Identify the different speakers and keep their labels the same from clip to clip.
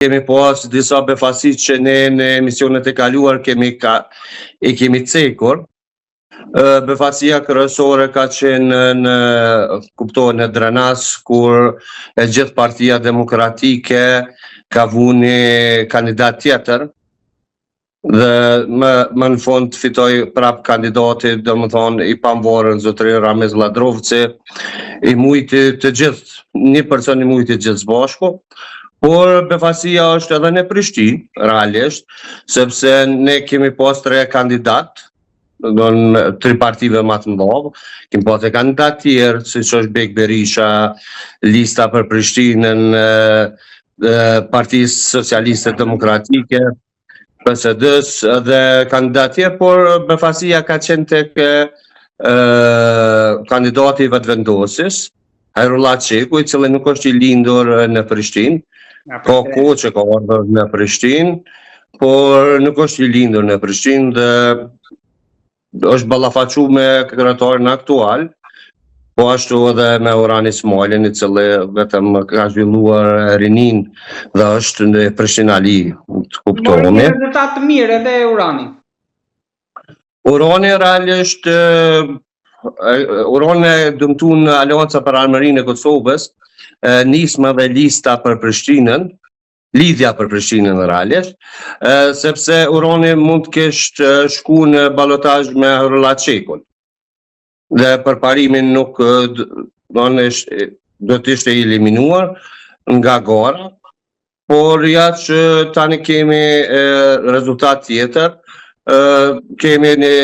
Speaker 1: kemi pas disa befasi që ne në emisionet e kaluar kemi cekur. Befasia kryesore ka qenë në kuptohen në Drenas, kur e gjithë Partia Demokratike ka vuni kandidat tjetër dhe më në fund fitoi prap kandidati, domethënë i pamvorën zotëri Ramez Ladrovci, i mujti të gjithë, një person i mujti gjithë bashku. Por befasia është edhe në Prishtinë, realisht, sepse ne kemi pas 3 kandidat, në 3 partive më të mëdha, kemi pas kandidat tjerë, siç është Bek Berisha, lista për Prishtinën, Partisë Socialiste Demokratike, PSD-s dhe kandidat tjerë, por befasia ka qenë tek kandidati i vetvendosis, Hajrullah Çeku, i cili nuk është i lindur në Prishtinë. Ka kohë që ka ardhur në Prishtinë, por nuk është i lindur në Prishtinë dhe është ballafaqur me kryetarin aktual, po ashtu edhe me Orhan Ismailin, i cili vetëm ka zhvilluar rinin dhe është në Prishtinali, të kuptohemi.
Speaker 2: Mori rezultat të mirë edhe Orhani.
Speaker 1: Orhani realisht Orhani dëmtuan Aleanca për Armërinë e Kosovës, nisma dhe lista për Prishtinën, lidhja për Prishtinën realisht, sepse Orhani mund të kishte shku në balotazh me Hajrullah Çekun. Dhe përparimin nuk do të ishte eliminuar nga gara, por ja që tani kemi rezultat tjetër. Kemi një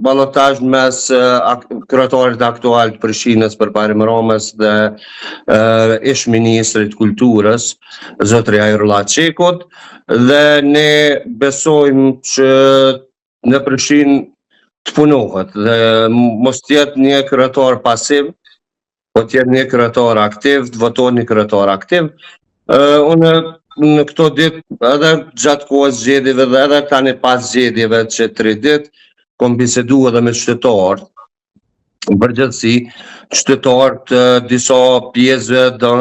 Speaker 1: balotazh mes kryetarit aktual të Prishtinës përparim Ramës dhe ish ministrit kulturës, zotëri Hajrullah Çekut, dhe ne besojmë që në Prishtinë të punohet dhe mos tjetë një kryetar pasiv, po tjetë një kryetar aktiv, të voton një kryetar aktiv. Unë në këto ditë, edhe gjatë kohës zgjedhjeve dhe edhe tani pas zgjedhjeve që 3 ditë, kom bisedu edhe me qytetarët, përgjithësi, qytetarët të disa pjesëve të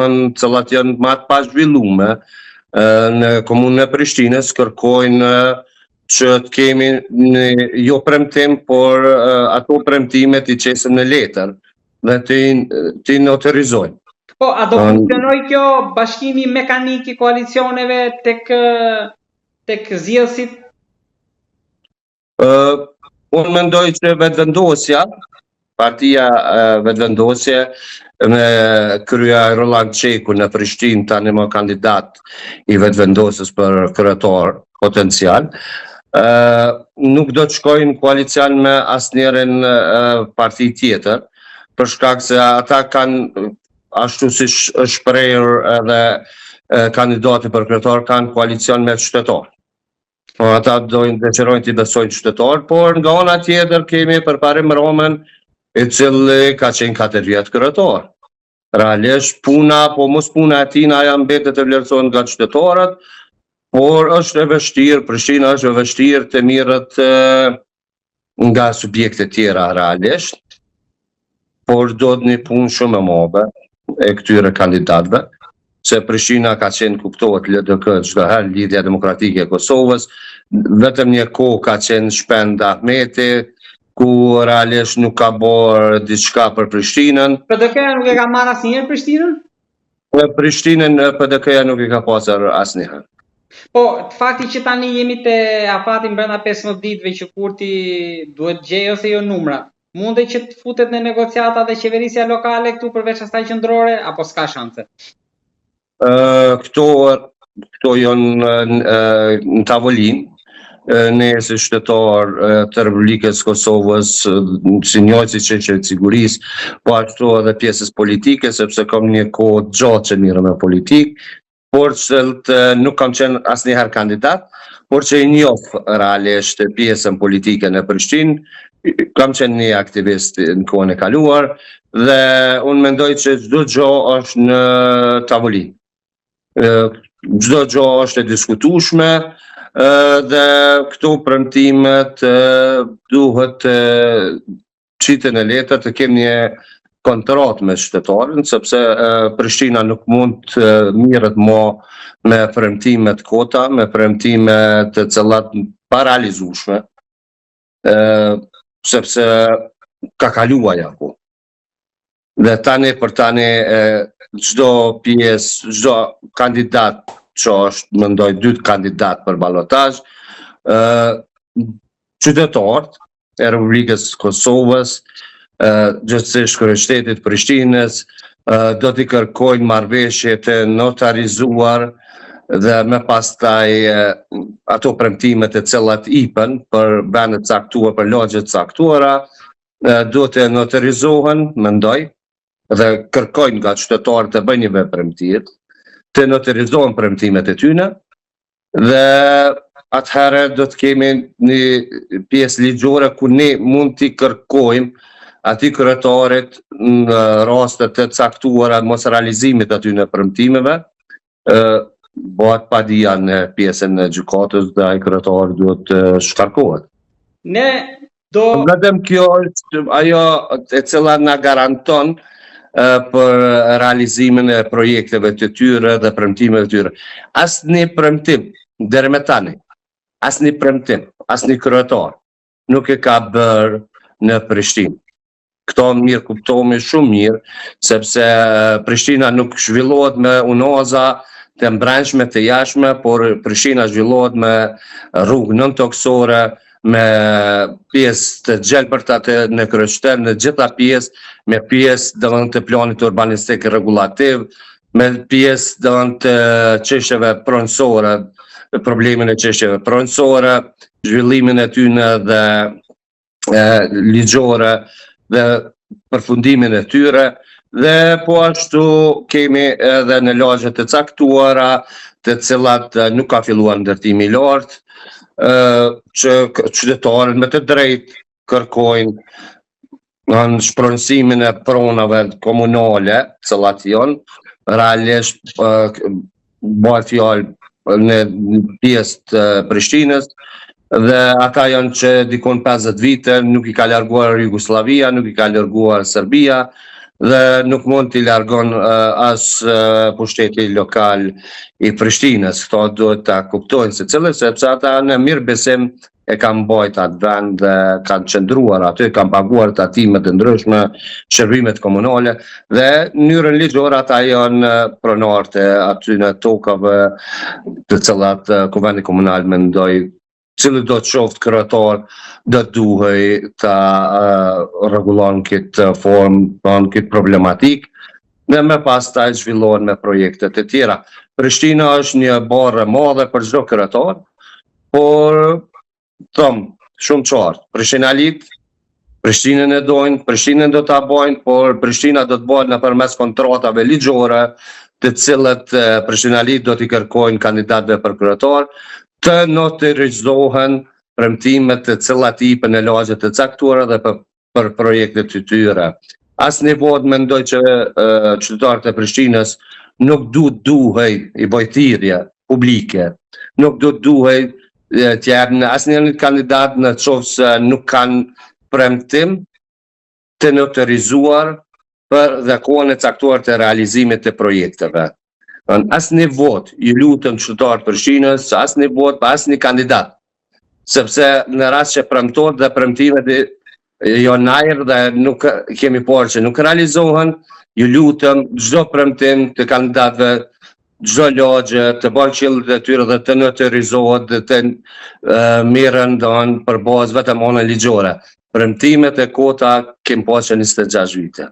Speaker 1: cilat janë më të pazhvilluara në komunën e Prishtinës, kërkojnë që të kemi jo premtim, por ato premtimet i qesim në letër dhe të notarizojnë.
Speaker 2: Po, a do funksionoj kjo bashkimi mekanik i koalicioneve tek zgjedhësit?
Speaker 1: Unë mendoj që vetvendosja, partia vetvendosje me krye Hajrullah Çeku në Prishtinë, tani më kandidat i vetvendosjes për kryetar potencial, nuk do të shkojnë koalicion me asnjërin parti tjetër, për shkak se ata kanë, ashtu si është shprehur edhe kandidati për kryetar, kanë koalicion me qytetar. Ata dëshirojnë të besojnë qytetar, por nga ana tjetër kemi përparim Ramën, i cili ka qenë 4 vjet kryetar. Realisht puna, po mos puna e tij ajo mbetet të vlerësohen nga qytetarët, por është e vështirë, Prishtina është e vështirë të mirët nga subjekte tjera realisht, por do të një punë shumë e madhe e këtyre kandidatëve, se Prishtina ka qenë, kuptohet, LDK çdo herë, Lidhja Demokratike e Kosovës, vetëm një kohë ka qenë Shpend Ahmeti, ku realisht nuk ka bërë diçka për Prishtinën.
Speaker 2: PDK-ja nuk e ka marrë asnjëherë Prishtinën?
Speaker 1: Prishtinën PDK-ja nuk e ka pasur asnjëherë.
Speaker 2: Po, fakti që tani jemi te afati brenda 15 ditëve që Kurti duhet gjej ose jo numra, mundet që të futet në negociata dhe qeverisja lokale këtu përveç asaj qendrore, apo s'ka shanse? Këto janë në tavolinë. Ne si qytetar të Republikës Kosovës, si njëjtë si çështja e sigurisë, po ashtu edhe pjesës politike, sepse kam një kohë gjatë që mirë me politikë, por që nuk kam qenë asnjëherë kandidat, por që i njoh realisht pjesën politike në Prishtinë. Kam qenë një aktivist në kohën e kaluar dhe unë mendoj që çdo gjë është në tavolinë. Çdo gjë është e diskutueshme dhe këto premtimet duhet qiten e letër të kemi një
Speaker 1: kontrat me qytetarin, sepse Prishtina nuk mund të mirët me premtime të kota, me premtime të cilat pa realizueshme, sepse ka kaluar ako. Dhe tani për tani çdo pjesë, çdo kandidat që është mendoj 2 kandidat për ballotazh, qytetarët e Republikës Kosovës, gjithsesi Kryeshtetit Prishtinës, do t'i kërkojnë marrëveshje të notarizuar dhe me pastaj ato premtimet e cilat ipen për vende të caktuara, për lagje të caktuara, do të notarizohen, mendoj, dhe kërkojnë nga qytetarët të bëjnë një vepremtie, të notarizohen premtimet e tyre, dhe atëherë do të kemi një pjesë ligjore ku ne mund t'i kërkojmë ati kryetarit në rastet të caktuara mos realizimit aty në premtimeve, bëhet padia në pjesën e gjykatës dhe ai kryetari duhet të shkarkohet. Vetëm kjo është ajo e cila na garanton për realizimin e projekteve të tyre dhe premtimeve të tyre. Asnjë premtim deri me tani, asnjë premtim, asnjë kryetar nuk e ka bërë në Prishtinë. Këto mirë kuptohemi shumë mirë, sepse Prishtina nuk zhvillohet me unaza të mbrëmshme të jashtme, por Prishtina zhvillohet me rrugë nëntoksore, me pjesë të gjelbërta në kryeqytet, në gjitha pjesë, me pjesë dëvën të planit urbanistik regulativ, me pjesë dëvën të çështjeve pronësore, problemin e çështjeve pronësore, zhvillimin e tyre dhe ligjore dhe përfundimin e tyre, dhe po ashtu kemi edhe në lagje të caktuara, të cilat nuk ka filluar ndërtimi i lartë, që qytetarët me të drejtë kërkojnë në shpronësimin e pronave komunale, cilat janë, realisht bëhet fjalë në pjesë të Prishtinës, dhe ata janë që dikon 50 vite, nuk i ka larguar Jugoslavia, nuk i ka larguar Serbia, dhe nuk mund t'i largon as pushteti lokal i Prishtinës. Këto duhet ta kuptojnë se cilë, sepse ata në mirë besim e kanë mbajt atë vend dhe kanë qëndruar aty, kanë paguar tatimet e ndryshme, shërbimet komunale, dhe në mënyrën ligjore ata janë pronarë të aty në tokave të cilat kuvendi komunal mendoj cili do të qoftë kryetar, do të duhej të rregullon këtë formë, këtë problematik, dhe me pastaj zhvillohen me projekte të tjera. Prishtina është një barë e madhe për çdo kryetar, por shumë qartë. Prishtinalitë, Prishtinën e dojnë, Prishtinën do ta bojnë, por Prishtina do të bëhet nëpërmes kontratave ligjore, të cilët Prishtinalitë do t'i kërkojnë kandidatëve për kryetar, të notarizohen premtimet të cilat ipen në lagje të caktuara dhe për projekte të tyre. Asnjë vot mendoj që qytetarët e Prishtinës nuk duhej i bojtirje publike, nuk duhej të japin asnjë kandidat në qoftë se nuk kanë premtim të notarizuar për dhe kohën e caktuar të realizimit të projekteve. Asnjë vot, ju lutem qytetarët Prishtinës, asnjë vot pa asnjë kandidat, sepse në rast që premtohet dhe premtimet janë ajër dhe nuk kemi parë që nuk realizohen, ju lutem çdo premtim të kandidatëve, çdo lagje të bën qëllit e tyre dhe të notarizohet dhe të merren për bazë vetëm anën ligjore. Premtimet e kota kemi pasur 26 vite.